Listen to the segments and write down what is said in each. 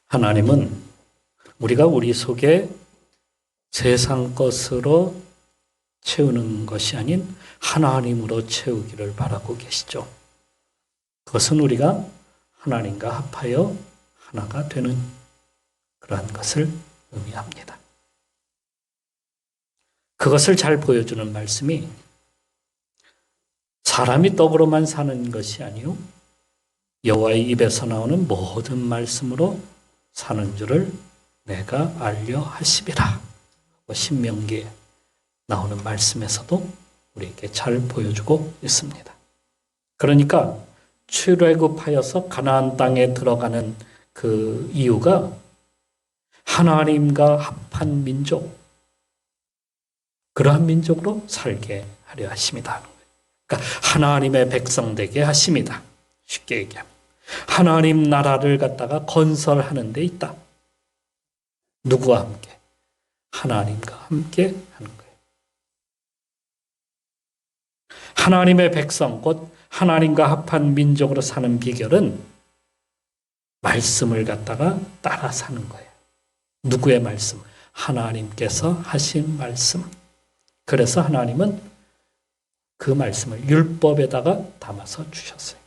하나님은 우리가 우리 속에 세상 것으로 채우는 것이 아닌 하나님으로 채우기를 바라고 계시죠. 그것은 우리가 하나님과 합하여 하나가 되는 그러한 것을 의미합니다. 그것을 잘 보여주는 말씀이 사람이 떡으로만 사는 것이 아니요 여호와의 입에서 나오는 모든 말씀으로 사는 줄을 내가 알려 하시리라. 신명기에 나오는 말씀에서도 우리에게 잘 보여주고 있습니다. 그러니까 출애굽하여서 가나안 땅에 들어가는 그 이유가 하나님과 합한 민족, 그러한 민족으로 살게 하려 하심이다. 그러니까 하나님의 백성 되게 하심이다. 쉽게 얘기하면 하나님 나라를 갖다가 건설하는 데 있다. 누구와 함께? 하나님과 함께 하는 거예요. 하나님의 백성, 곧 하나님과 합한 민족으로 사는 비결은 말씀을 갖다가 따라 사는 거예요. 누구의 말씀? 하나님께서 하신 말씀. 그래서 하나님은 그 말씀을 율법에다가 담아서 주셨어요.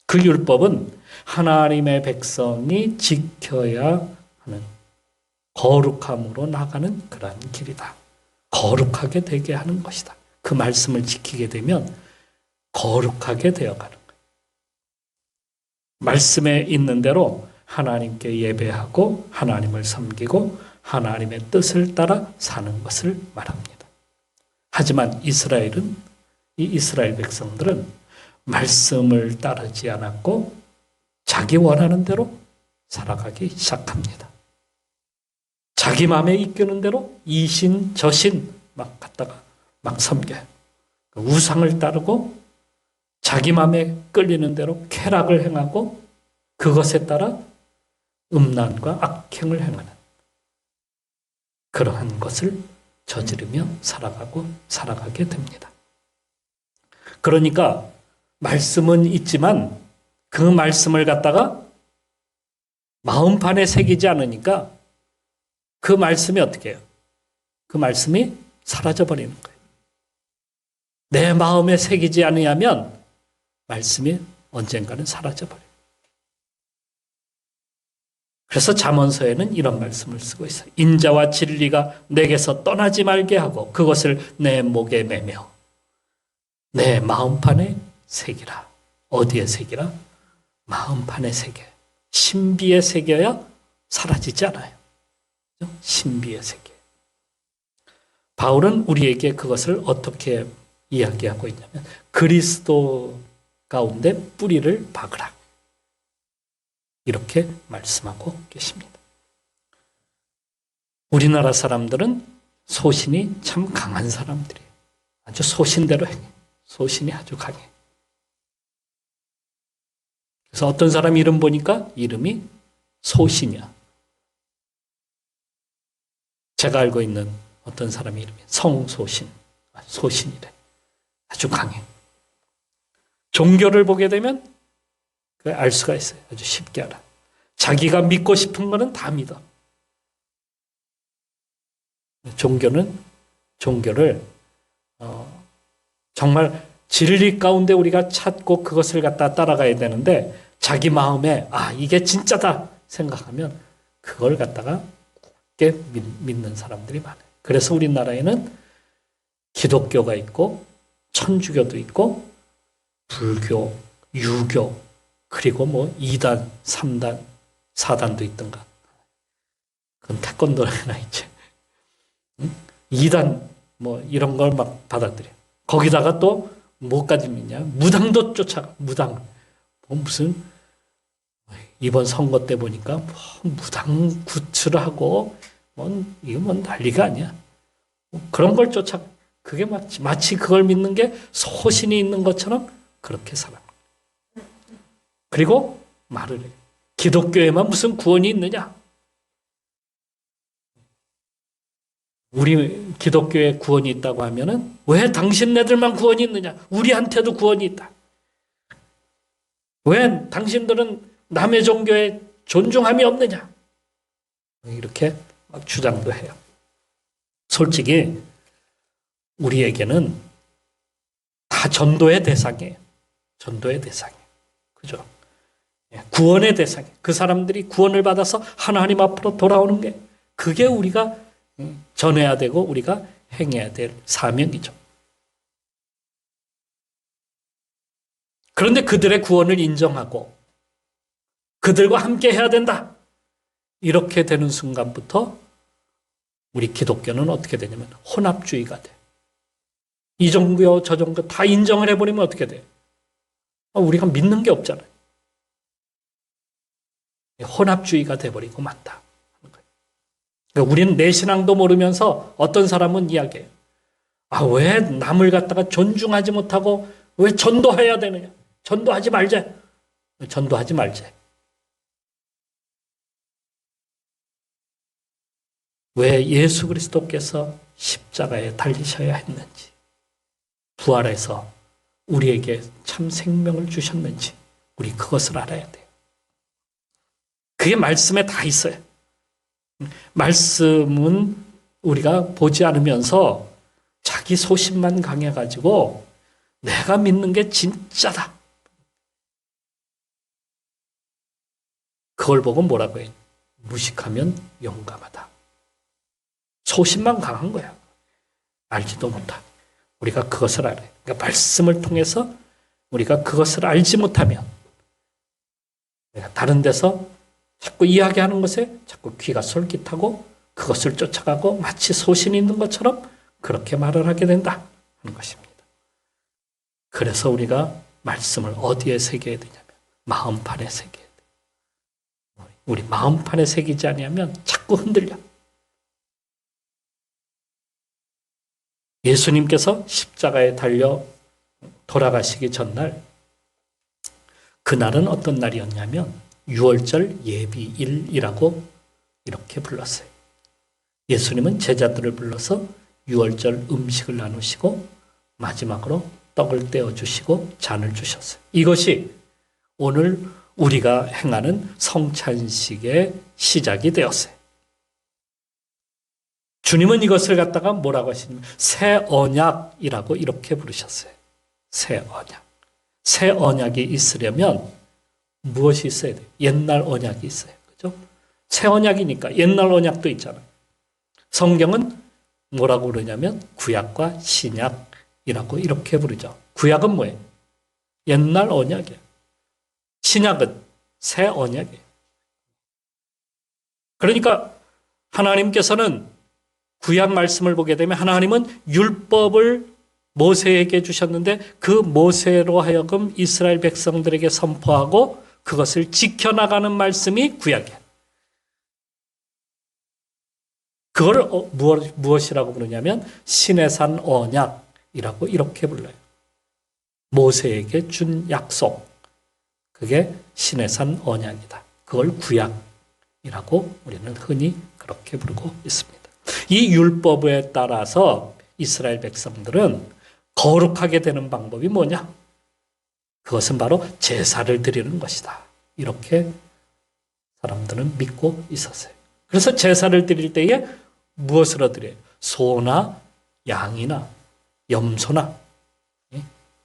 그 율법은 하나님의 백성이 지켜야 하는 거룩함으로 나가는 그러한 길이다. 거룩하게 되게 하는 것이다. 그 말씀을 지키게 되면 거룩하게 되어가는 거예요. 말씀에 있는 대로 하나님께 예배하고 하나님을 섬기고 하나님의 뜻을 따라 사는 것을 말합니다. 하지만 이스라엘 백성들은 말씀을 따르지 않았고 자기 원하는 대로 살아가기 시작합니다. 자기 마음에 이끄는 대로 이신 저신 막 갖다가 막 섬겨요. 우상을 따르고 자기 마음에 끌리는 대로 쾌락을 행하고 그것에 따라 음란과 악행을 행하는 그러한 것을 저지르며 살아가게 됩니다. 그러니까 말씀은 있지만 그 말씀을 갖다가 마음판에 새기지 않으니까 그 말씀이 어떻게 해요? 그 말씀이 사라져버리는 거예요. 내 마음에 새기지 않으면 말씀이 언젠가는 사라져버려요. 그래서 잠언서에는 이런 말씀을 쓰고 있어요. 인자와 진리가 내게서 떠나지 말게 하고 그것을 내 목에 매며 내 마음판에 새기라. 어디에 새기라? 마음판에 새겨. 신비에 새겨야 사라지지 않아요. 신비에 새겨. 바울은 우리에게 그것을 어떻게 이야기하고 있냐면 그리스도 가운데 뿌리를 박으라. 이렇게 말씀하고 계십니다. 우리나라 사람들은 소신이 참 강한 사람들이에요. 아주 소신대로 행해. 소신이 아주 강해. 그래서 어떤 사람 이름 보니까 이름이 소신이야. 제가 알고 있는 어떤 사람 이름이 성소신. 소신이래. 아주 강해. 종교를 보게 되면 알 수가 있어요. 아주 쉽게 알아. 자기가 믿고 싶은 거는 다 믿어. 종교를 정말 진리 가운데 우리가 찾고 그것을 갖다 따라가야 되는데 자기 마음에 이게 진짜다 생각하면 그걸 갖다가 굳게 믿는 사람들이 많아요. 그래서 우리나라에는 기독교가 있고 천주교도 있고 불교, 유교 그리고 2단, 3단, 4단도 있던가. 그건 태권도나 이제 2단 이런 걸 막 받아들여. 거기다가 또 뭐까지 믿냐? 무당도 쫓아가. 무당. 무슨 이번 선거 때 보니까 무당 굿즈를 하고 이거 난리가 아니야. 그런 걸 쫓아가. 그게 마치 그걸 믿는 게 소신이 있는 것처럼 그렇게 살아. 그리고 말을 해요. 기독교에만 무슨 구원이 있느냐? 우리 기독교에 구원이 있다고 하면은 왜 당신네들만 구원이 있느냐? 우리한테도 구원이 있다. 왜 당신들은 남의 종교에 존중함이 없느냐? 이렇게 막 주장도 해요. 솔직히 우리에게는 다 전도의 대상이에요. 전도의 대상이에요. 그죠? 구원의 대상이에요. 그 사람들이 구원을 받아서 하나님 앞으로 돌아오는 게 그게 우리가 전해야 되고 우리가 행해야 될 사명이죠. 그런데 그들의 구원을 인정하고 그들과 함께 해야 된다. 이렇게 되는 순간부터 우리 기독교는 어떻게 되냐면 혼합주의가 돼. 이 종교 저 종교 다 인정을 해버리면 어떻게 돼? 우리가 믿는 게 없잖아요. 혼합주의가 돼버리고 만다. 그러니까 우리는 내 신앙도 모르면서 어떤 사람은 이야기해요. 왜 남을 갖다가 존중하지 못하고 왜 전도해야 되느냐? 전도하지 말자. 전도하지 말자. 왜 예수 그리스도께서 십자가에 달리셔야 했는지, 부활해서 우리에게 참 생명을 주셨는지 우리 그것을 알아야 돼요. 그게 말씀에 다 있어요. 말씀은 우리가 보지 않으면서 자기 소신만 강해가지고 내가 믿는 게 진짜다. 그걸 보고 뭐라고 해요? 무식하면 용감하다. 소신만 강한 거야. 알지도 못하고. 우리가 그것을 알아요. 그러니까 말씀을 통해서 우리가 그것을 알지 못하면 다른 데서 자꾸 이야기하는 것에 자꾸 귀가 솔깃하고 그것을 쫓아가고 마치 소신이 있는 것처럼 그렇게 말을 하게 된다 하는 것입니다. 그래서 우리가 말씀을 어디에 새겨야 되냐면 마음판에 새겨야 돼요. 우리 마음판에 새기지 않으면 자꾸 흔들려. 예수님께서 십자가에 달려 돌아가시기 전날 그날은 어떤 날이었냐면 6월절 예비일이라고 이렇게 불렀어요. 예수님은 제자들을 불러서 6월절 음식을 나누시고 마지막으로 떡을 떼어주시고 잔을 주셨어요. 이것이 오늘 우리가 행하는 성찬식의 시작이 되었어요. 주님은 이것을 갖다가 뭐라고 하시냐면 새 언약이라고 이렇게 부르셨어요. 새 언약. 새 언약이 있으려면 무엇이 있어야 돼요? 옛날 언약이 있어요. 그죠? 새 언약이니까 옛날 언약도 있잖아요. 성경은 뭐라고 그러냐면 구약과 신약이라고 이렇게 부르죠. 구약은 뭐예요? 옛날 언약이에요. 신약은 새 언약이에요. 그러니까 하나님께서는 구약 말씀을 보게 되면 하나님은 율법을 모세에게 주셨는데 그 모세로 하여금 이스라엘 백성들에게 선포하고 그것을 지켜나가는 말씀이 구약이에요. 그걸 무엇이라고 부르냐면 시내산 언약이라고 이렇게 불러요. 모세에게 준 약속. 그게 시내산 언약이다. 그걸 구약이라고 우리는 흔히 그렇게 부르고 있습니다. 이 율법에 따라서 이스라엘 백성들은 거룩하게 되는 방법이 뭐냐? 그것은 바로 제사를 드리는 것이다. 이렇게 사람들은 믿고 있었어요. 그래서 제사를 드릴 때에 무엇으로 드려요? 소나 양이나 염소나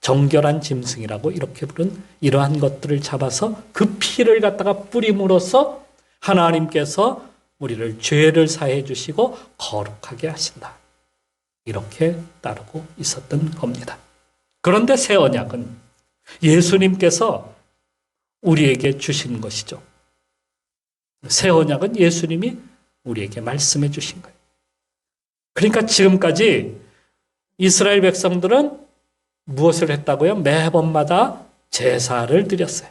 정결한 짐승이라고 이렇게 부른 이러한 것들을 잡아서 그 피를 갖다가 뿌림으로써 하나님께서 우리를 죄를 사해 주시고 거룩하게 하신다. 이렇게 따르고 있었던 겁니다. 그런데 새 언약은 예수님께서 우리에게 주신 것이죠. 새 언약은 예수님이 우리에게 말씀해 주신 거예요. 그러니까 지금까지 이스라엘 백성들은 무엇을 했다고요? 매번마다 제사를 드렸어요.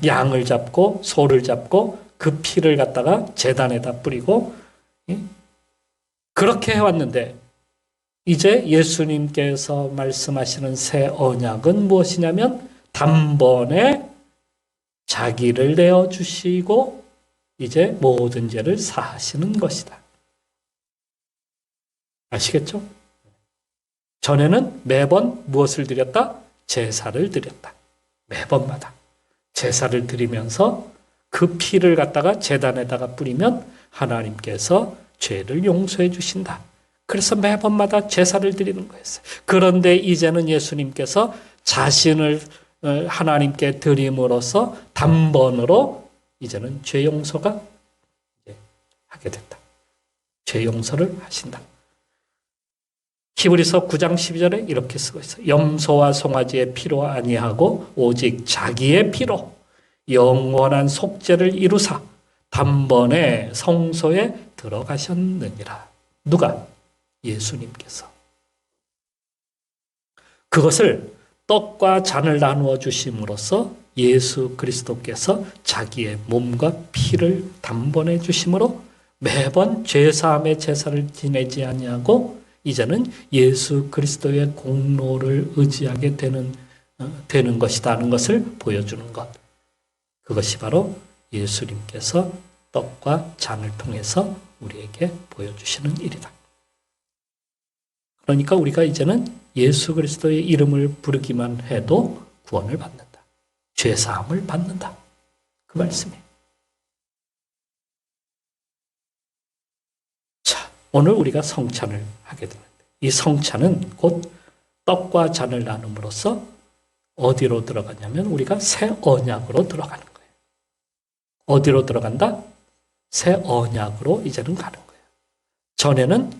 양을 잡고 소를 잡고 그 피를 갖다가 제단에다 뿌리고 그렇게 해왔는데 이제 예수님께서 말씀하시는 새 언약은 무엇이냐면 단번에 자기를 내어주시고 이제 모든 죄를 사하시는 것이다. 아시겠죠? 전에는 매번 무엇을 드렸다? 제사를 드렸다. 매번마다 제사를 드리면서 그 피를 갖다가 제단에다가 뿌리면 하나님께서 죄를 용서해 주신다. 그래서 매번마다 제사를 드리는 거였어요. 그런데 이제는 예수님께서 자신을 하나님께 드림으로써 단번으로 이제는 죄 용서가 하게 됐다. 죄 용서를 하신다. 히브리서 9장 12절에 이렇게 쓰고 있어요. 염소와 송아지의 피로 아니하고 오직 자기의 피로 영원한 속죄를 이루사 단번에 성소에 들어가셨느니라. 누가? 예수님께서. 그것을 떡과 잔을 나누어 주심으로써 예수 그리스도께서 자기의 몸과 피를 단번에 주심으로 매번 죄사함의 제사를 지내지 아니하고 이제는 예수 그리스도의 공로를 의지하게 되는 것이라는 것을 보여주는 것. 그것이 바로 예수님께서 떡과 잔을 통해서 우리에게 보여주시는 일이다. 그러니까 우리가 이제는 예수 그리스도의 이름을 부르기만 해도 구원을 받는다. 죄사함을 받는다. 그 말씀이에요. 자, 오늘 우리가 성찬을 하게 되는데 이 성찬은 곧 떡과 잔을 나눔으로써 어디로 들어가냐면 우리가 새 언약으로 들어가는 거예요. 어디로 들어간다? 새 언약으로 이제는 가는 거예요. 전에는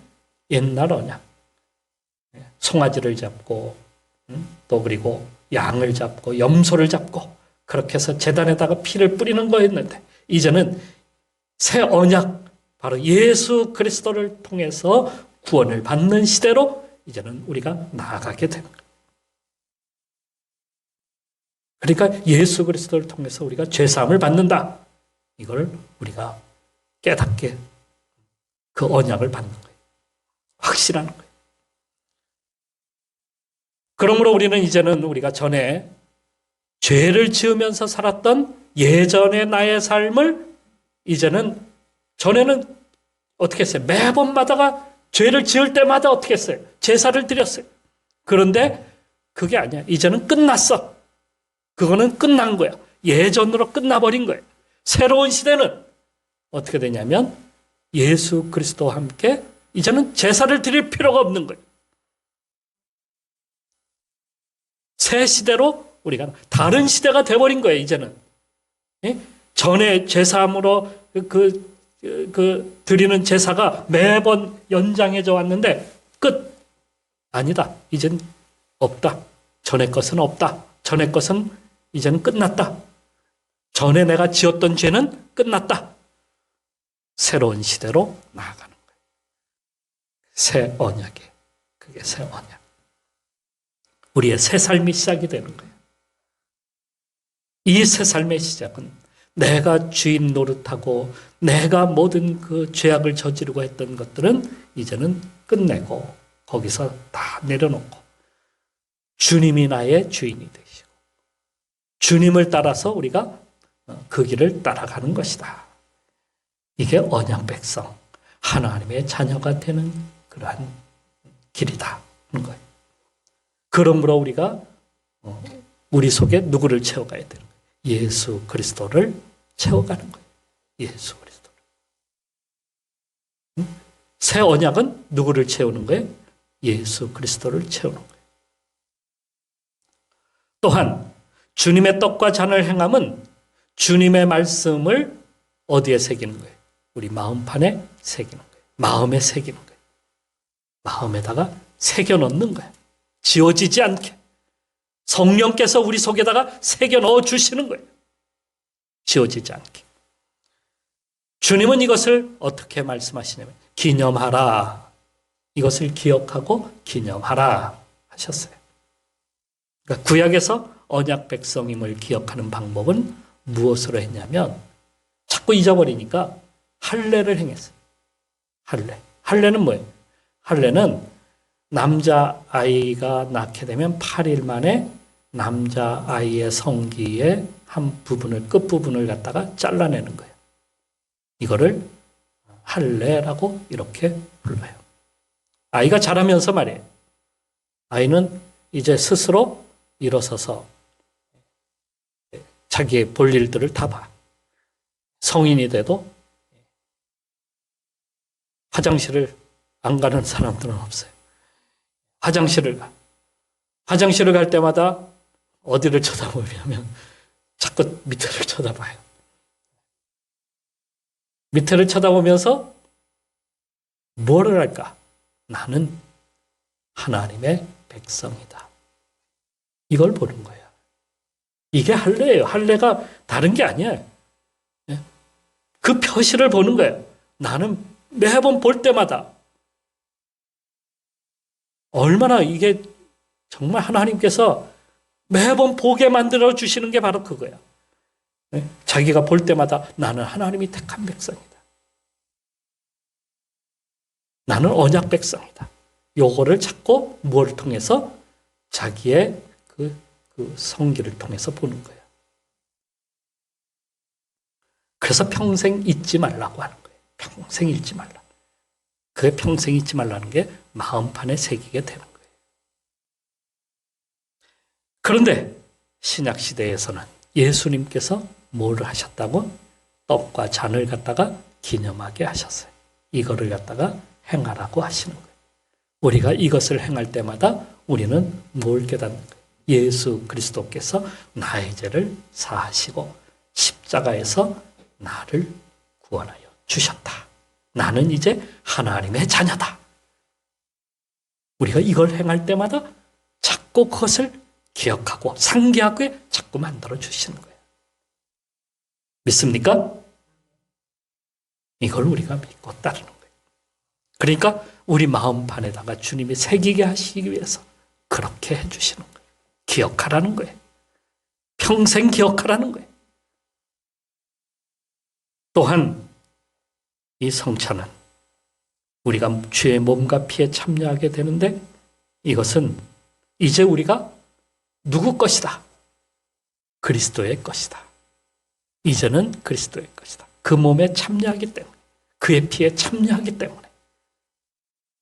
옛날 언약. 송아지를 잡고 또 그리고 양을 잡고 염소를 잡고 그렇게 해서 제단에다가 피를 뿌리는 거였는데 이제는 새 언약 바로 예수 그리스도를 통해서 구원을 받는 시대로 이제는 우리가 나아가게 되는 거예요. 그러니까 예수 그리스도를 통해서 우리가 죄사함을 받는다. 이걸 우리가 깨닫게 그 언약을 받는 거예요. 확실한 거예요. 그러므로 우리는 이제는 우리가 전에 죄를 지으면서 살았던 예전의 나의 삶을 이제는 전에는 어떻게 했어요? 매번마다가 죄를 지을 때마다 어떻게 했어요? 제사를 드렸어요. 그런데 그게 아니야. 이제는 끝났어. 그거는 끝난 거야. 예전으로 끝나버린 거예요. 새로운 시대는 어떻게 되냐면 예수 그리스도와 함께 이제는 제사를 드릴 필요가 없는 거예요. 새 시대로 우리가 다른 시대가 돼버린 거예요. 이제는 전에 제사함으로 드리는 제사가 매번 연장해져 왔는데 끝 아니다. 이젠 없다. 전의 것은 없다. 전의 것은 이제는 끝났다. 전에 내가 지었던 죄는 끝났다. 새로운 시대로 나아가는 거예요. 새 언약에 그게 새 언약. 우리의 새 삶이 시작이 되는 거예요. 이 새 삶의 시작은 내가 주인 노릇하고 내가 모든 그 죄악을 저지르고 했던 것들은 이제는 끝내고 거기서 다 내려놓고 주님이 나의 주인이 되시고 주님을 따라서 우리가 그 길을 따라가는 것이다. 이게 언약 백성, 하나님의 자녀가 되는 그러한 길이다 하는 거예요. 그러므로 우리가 우리 속에 누구를 채워가야 되는 거예요? 예수 그리스도를 채워가는 거예요. 예수 그리스도를. 새 언약은 누구를 채우는 거예요? 예수 그리스도를 채우는 거예요. 또한 주님의 떡과 잔을 행함은 주님의 말씀을 어디에 새기는 거예요? 우리 마음판에 새기는 거예요. 마음에 새기는 거예요. 마음에다가 새겨 넣는 거예요. 지워지지 않게. 성령께서 우리 속에다가 새겨 넣어 주시는 거예요. 지워지지 않게. 주님은 이것을 어떻게 말씀하시냐면 기념하라. 이것을 기억하고 기념하라 하셨어요. 그러니까 구약에서 언약 백성임을 기억하는 방법은 무엇으로 했냐면 자꾸 잊어버리니까 할례를 행했어요. 할례. 할례는 뭐예요? 할례는 남자아이가 낳게 되면 8일 만에 남자아이의 성기의 한 부분을, 끝부분을 갖다가 잘라내는 거예요. 이거를 할례라고 이렇게 불러요. 아이가 자라면서 말이에요. 아이는 이제 스스로 일어서서 자기의 볼 일들을 다 봐. 성인이 돼도 화장실을 안 가는 사람들은 없어요. 화장실을 갈 때마다 어디를 쳐다보냐면 자꾸 밑에를 쳐다봐요. 밑에를 쳐다보면서 뭐를 할까? 나는 하나님의 백성이다. 이걸 보는 거예요. 이게 할례예요. 할례가 다른 게 아니에요. 그 표시를 보는 거예요. 나는 매번 볼 때마다 얼마나 이게 정말 하나님께서 매번 보게 만들어 주시는 게 바로 그거야. 자기가 볼 때마다 나는 하나님이 택한 백성이다. 나는 언약 백성이다. 요거를 찾고 뭘 통해서? 자기의 그 성기를 통해서 보는 거예요. 그래서 평생 잊지 말라고 하는 거예요. 평생 잊지 말라. 그 평생 잊지 말라는 게 마음판에 새기게 되는 거예요. 그런데 신약 시대에서는 예수님께서 뭘 하셨다고? 떡과 잔을 갖다가 기념하게 하셨어요. 이거를 갖다가 행하라고 하시는 거예요. 우리가 이것을 행할 때마다 우리는 뭘 깨닫는 거예요? 예수 그리스도께서 나의 죄를 사하시고 십자가에서 나를 구원하여 주셨다. 나는 이제 하나님의 자녀다. 우리가 이걸 행할 때마다 자꾸 그것을 기억하고 상기하게 자꾸 만들어 주시는 거예요. 믿습니까? 이걸 우리가 믿고 따르는 거예요. 그러니까 우리 마음판에다가 주님이 새기게 하시기 위해서 그렇게 해주시는 거예요. 기억하라는 거예요. 평생 기억하라는 거예요. 또한 이 성찬은 우리가 주의 몸과 피에 참여하게 되는데 이것은 이제 우리가 누구 것이다? 그리스도의 것이다. 이제는 그리스도의 것이다. 그 몸에 참여하기 때문에, 그의 피에 참여하기 때문에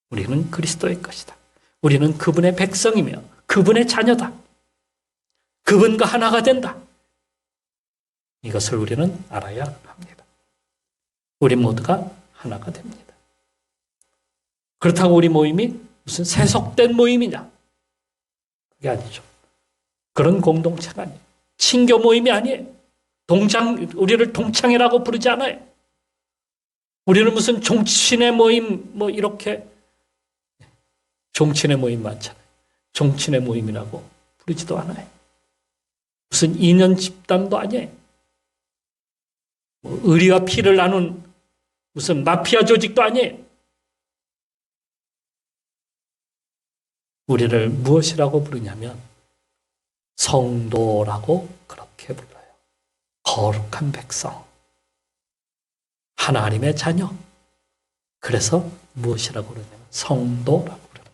우리는 그리스도의 것이다. 우리는 그분의 백성이며 그분의 자녀다. 그분과 하나가 된다. 이것을 우리는 알아야 합니다. 우리 모두가 하나가 됩니다. 그렇다고 우리 모임이 무슨 세속된 모임이냐? 그게 아니죠. 그런 공동체가 아니에요. 친교 모임이 아니에요. 우리를 동창회라고 부르지 않아요. 우리는 무슨 종친의 모임, 이렇게, 종친의 모임 많잖아요. 종친의 모임이라고 부르지도 않아요. 무슨 인연 집단도 아니에요. 의리와 피를 나눈 무슨 마피아 조직도 아니에요. 우리를 무엇이라고 부르냐면 성도라고 그렇게 불러요. 거룩한 백성, 하나님의 자녀. 그래서 무엇이라고 부르냐면 성도라고 부릅니다.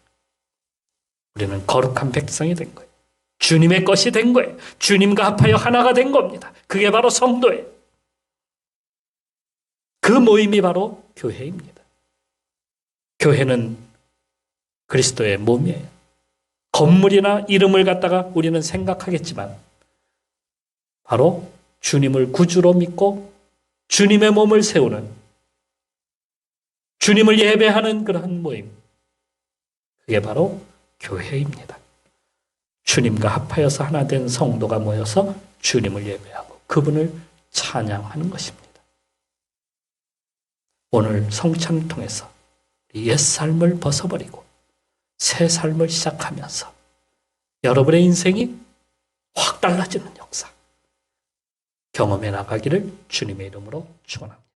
우리는 거룩한 백성이 된 거예요. 주님의 것이 된 거예요. 주님과 합하여 하나가 된 겁니다. 그게 바로 성도예요. 그 모임이 바로 교회입니다. 교회는 그리스도의 몸이에요. 건물이나 이름을 갖다가 우리는 생각하겠지만 바로 주님을 구주로 믿고 주님의 몸을 세우는, 주님을 예배하는 그러한 모임, 그게 바로 교회입니다. 주님과 합하여서 하나 된 성도가 모여서 주님을 예배하고 그분을 찬양하는 것입니다. 오늘 성찬을 통해서 옛 삶을 벗어버리고 새 삶을 시작하면서 여러분의 인생이 확 달라지는 역사 경험해 나가기를 주님의 이름으로 축원합니다.